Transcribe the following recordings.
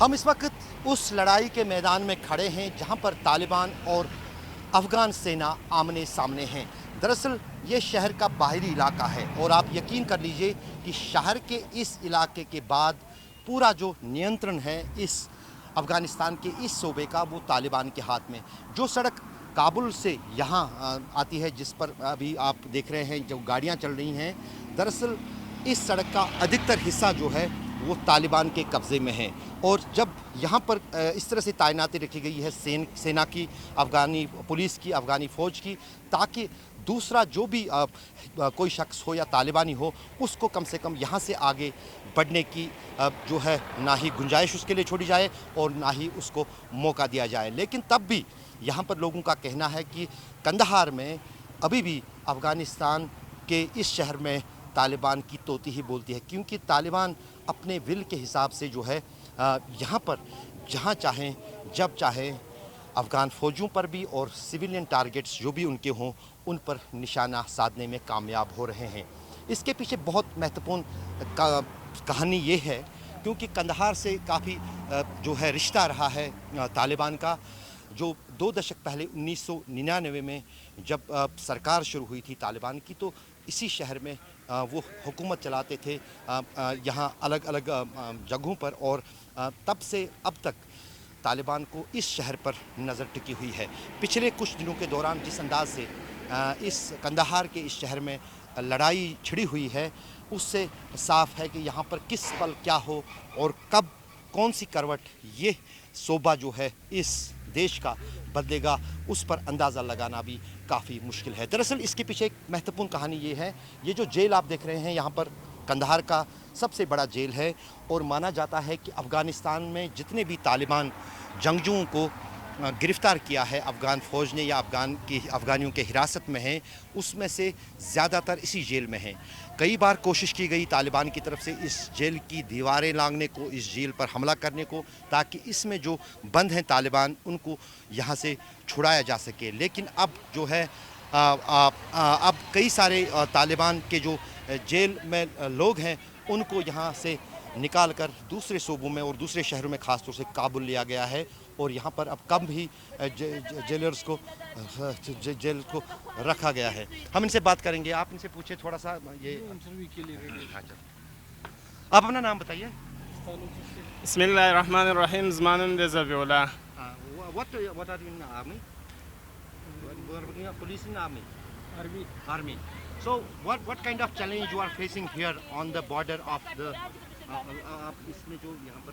हम इस वक्त उस लड़ाई के मैदान में खड़े हैं जहां पर तालिबान और अफ़गान सेना आमने सामने हैं। दरअसल ये शहर का बाहरी इलाका है और आप यकीन कर लीजिए कि शहर के इस इलाके के बाद पूरा जो नियंत्रण है इस अफ़गानिस्तान के इस सूबे का वो तालिबान के हाथ में। जो सड़क काबुल से यहाँ आती है जिस पर अभी आप देख रहे हैं जो गाड़ियाँ चल रही हैं, दरअसल इस सड़क का अधिकतर हिस्सा जो है वो तालिबान के कब्ज़े में है। और जब यहाँ पर इस तरह से तैनाती रखी गई है सेना की, अफ़गानी पुलिस की, अफ़गानी फ़ौज की, ताकि दूसरा जो भी कोई शख्स हो या तालिबानी हो उसको कम से कम यहाँ से आगे बढ़ने की जो है ना ही गुंजाइश उसके लिए छोड़ी जाए और ना ही उसको मौका दिया जाए। लेकिन तब भी यहाँ पर लोगों का कहना है कि कंदहार में अभी भी अफ़गानिस्तान के इस शहर में तालिबान की तोती ही बोलती है, क्योंकि तालिबान अपने विल के हिसाब से जो है यहाँ पर जहाँ चाहें जब चाहें अफ़गान फ़ौजों पर भी और सिविलियन टारगेट्स जो भी उनके हों उन पर निशाना साधने में कामयाब हो रहे हैं। इसके पीछे बहुत महत्वपूर्ण कहानी ये है क्योंकि कंदहार से काफ़ी जो है रिश्ता रहा है तालिबान का। जो 2 दशक पहले 1999 में जब सरकार शुरू हुई थी तालिबान की, तो इसी शहर में वो हुकूमत चलाते थे यहाँ अलग अलग जगहों पर, और तब से अब तक तालिबान को इस शहर पर नज़र टिकी हुई है। पिछले कुछ दिनों के दौरान जिस अंदाज से इस कंदहार के इस शहर में लड़ाई छिड़ी हुई है उससे साफ है कि यहाँ पर किस पल क्या हो और कब कौन सी करवट ये सूबा जो है इस देश का बदलेगा उस पर अंदाज़ा लगाना भी काफ़ी मुश्किल है। दरअसल इसके पीछे एक महत्वपूर्ण कहानी ये है, ये जो जेल आप देख रहे हैं यहाँ पर कंदहार का सबसे बड़ा जेल है और माना जाता है कि अफ़गानिस्तान में जितने भी तालिबान जंगजुओं को गिरफ़्तार किया है अफ़गान फ़ौज ने या अफ़गानियों के हिरासत में हैं उसमें से ज़्यादातर इसी जेल में हैं। कई बार कोशिश की गई तालिबान की तरफ से इस जेल की दीवारें लांघने को, इस जेल पर हमला करने को, ताकि इसमें जो बंद हैं तालिबान उनको यहाँ से छुड़ाया जा सके। लेकिन अब जो है अब कई सारे तालिबान के जो जेल में लोग हैं उनको यहाँ से निकाल कर दूसरे सूबों में और दूसरे शहरों में ख़ास तौर से काबुल लिया गया है और यहाँ पर अब कम ही जेलर्स को जेल को रखा गया है। हम इनसे बात करेंगे, आप इनसे पूछे थोड़ा सा ये इंटरव्यू के लिए। आप अपना नाम बताइए। बिस्मिल्लाहिर्रहमानिर्रहीम। ज़मानुम ज़बीउल्लाह। What are you in the army? Police in the army? Army. So what kind of challenge you are facing here on the border of the आप इसमें जो यहाँ पर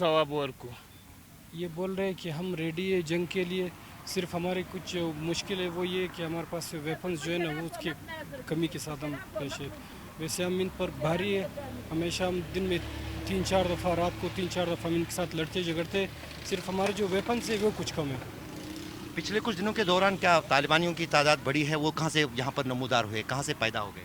जवाब वर्को। ये बोल रहे हैं कि हम रेडी है जंग के लिए, सिर्फ हमारे कुछ मुश्किल है वो ये कि हमारे पास वेपन्स जो है ना वो उसकी कमी के साथ हम पेश है। वैसे हम इन पर भारी है, हमेशा हम दिन में 3-4 दफ़ा, रात को 3-4 दफ़ा हम इनके साथ लड़ते झगड़ते, सिर्फ हमारे जो वेपन्स है वो कुछ कम है। पिछले कुछ दिनों के दौरान क्या तालिबानियों की तादाद बढ़ी है, वो कहाँ से यहाँ पर नमूदार हुए, कहाँ से पैदा हो गए?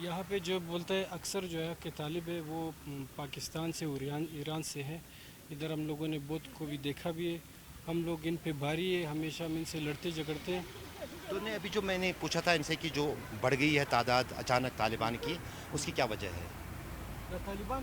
यहाँ पे जो बोलते हैं अक्सर जो है कि तालिब है वो पाकिस्तान से और ईरान से है. इधर हम लोगों ने बहुत को भी देखा भी है. हम लोग इन पे भारी है, हमेशा हम इनसे लड़ते झगड़ते हैं. तो ने अभी जो मैंने पूछा था इनसे कि जो बढ़ गई है तादाद अचानक तालिबान की, उसकी क्या वजह है? तालिबान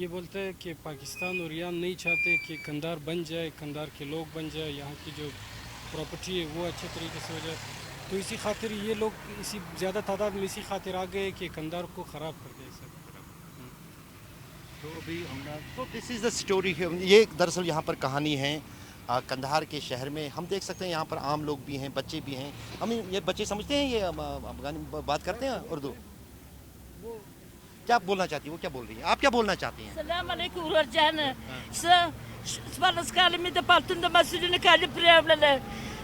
ये बोलते हैं कि पाकिस्तान और ईरान नहीं चाहते कि कंधार बन जाए, कंधार के लोग बन जाए, यहाँ की जो प्रॉपर्टी है वो अच्छे तरीके से हो जाए. तो इसी खातिर ये लोग इसी ज़्यादा तादाद में इसी खातिर आ गए कि कंधार को ख़राब कर दिया सब. तो अभी तो दिस इज़ द स्टोरी. ये दरअसल यहाँ पर कहानी है कंधार के शहर में. हम देख सकते हैं यहाँ पर आम लोग भी हैं, बच्चे भी हैं. हम ये बच्चे समझते हैं ये अफगानी बात करते हैं उर्दू. क्या बोलना चाहती है वो, क्या बोल रही है, आप क्या बोलना चाहती हैं? सलाम अलैकुम रोजाना स्पॉन्स काले में तो पालतून तो मसूली काले प्रॉब्लम है.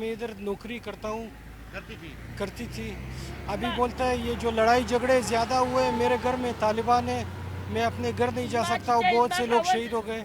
मैं इधर नौकरी करता हूँ, करती थी. अभी बोलता है ये जो लड़ाई झगड़े ज़्यादा हुए मेरे घर में तालिबान है, मैं अपने घर नहीं जा सकता हूँ. बहुत से लोग शहीद हो गए.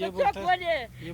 ये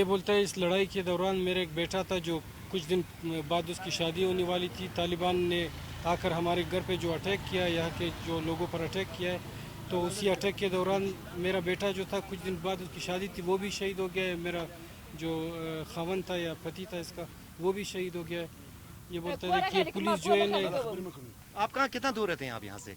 ये बोलता है इस लड़ाई के दौरान मेरे एक बेटा था जो कुछ दिन बाद उसकी शादी होने वाली थी. तालिबान ने आकर हमारे घर पे जो अटैक किया, यहाँ के जो लोगों पर अटैक किया है, तो उसी अटैक के दौरान मेरा बेटा जो था कुछ दिन बाद उसकी शादी थी वो भी शहीद हो गया है. मेरा जो खावन था या पति था इसका वो भी शहीद हो गया है. ये बोलता है कि पुलिस जो है ना. आप कहाँ कितना दूर रहते हैं आप यहाँ से?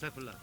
सैफुल्लाह.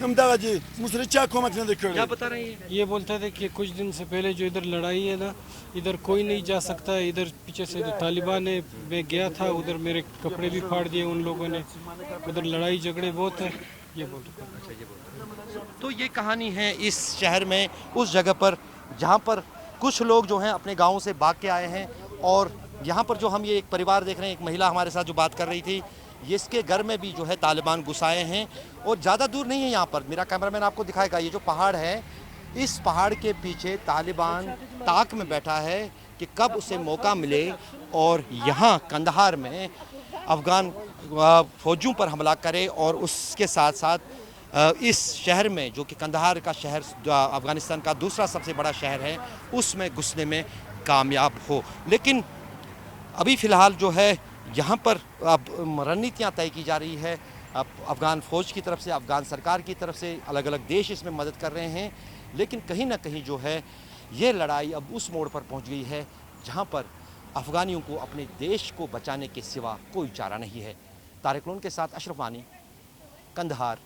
हम दगा जी मुझसे क्या कोमक नहीं कर. क्या बता रहे हैं? ये बोलते थे कि कुछ दिन से पहले जो इधर लड़ाई है ना इधर कोई नहीं जा सकता. इधर पीछे से तालिबान है, मैं गया था उधर मेरे कपड़े भी फाड़ दिए उन लोगों ने. उधर लड़ाई झगड़े बहुत है. ये बोल रहे. तो ये कहानी है इस शहर में उस जगह पर जहाँ पर कुछ लोग जो हैं अपने गाँव से भाग के आए हैं. और यहाँ पर जो हम ये एक परिवार देख रहे हैं, एक महिला हमारे साथ जो बात कर रही थी, ये इसके घर में भी जो है तालिबान घुस आए हैं. और ज़्यादा दूर नहीं है यहाँ पर, मेरा कैमरामैन आपको दिखाएगा, ये जो पहाड़ है इस पहाड़ के पीछे तालिबान ताक में बैठा है कि कब उसे मौका मिले और यहाँ कंधार में अफ़गान फ़ौजों पर हमला करे और उसके साथ साथ इस शहर में जो कि कंधार का शहर अफ़गानिस्तान का दूसरा सबसे बड़ा शहर है उसमें घुसने में कामयाब हो. लेकिन अभी फ़िलहाल जो है यहाँ पर अब रणनीतियाँ तय की जा रही है. अब अफ़गान फ़ौज की तरफ से, अफ़गान सरकार की तरफ से अलग अलग देश इसमें मदद कर रहे हैं. लेकिन कहीं ना कहीं जो है ये लड़ाई अब उस मोड़ पर पहुँच गई है जहाँ पर अफ़गानियों को अपने देश को बचाने के सिवा कोई चारा नहीं है. तारिक लोन के साथ अशरफ वानी, कंधार.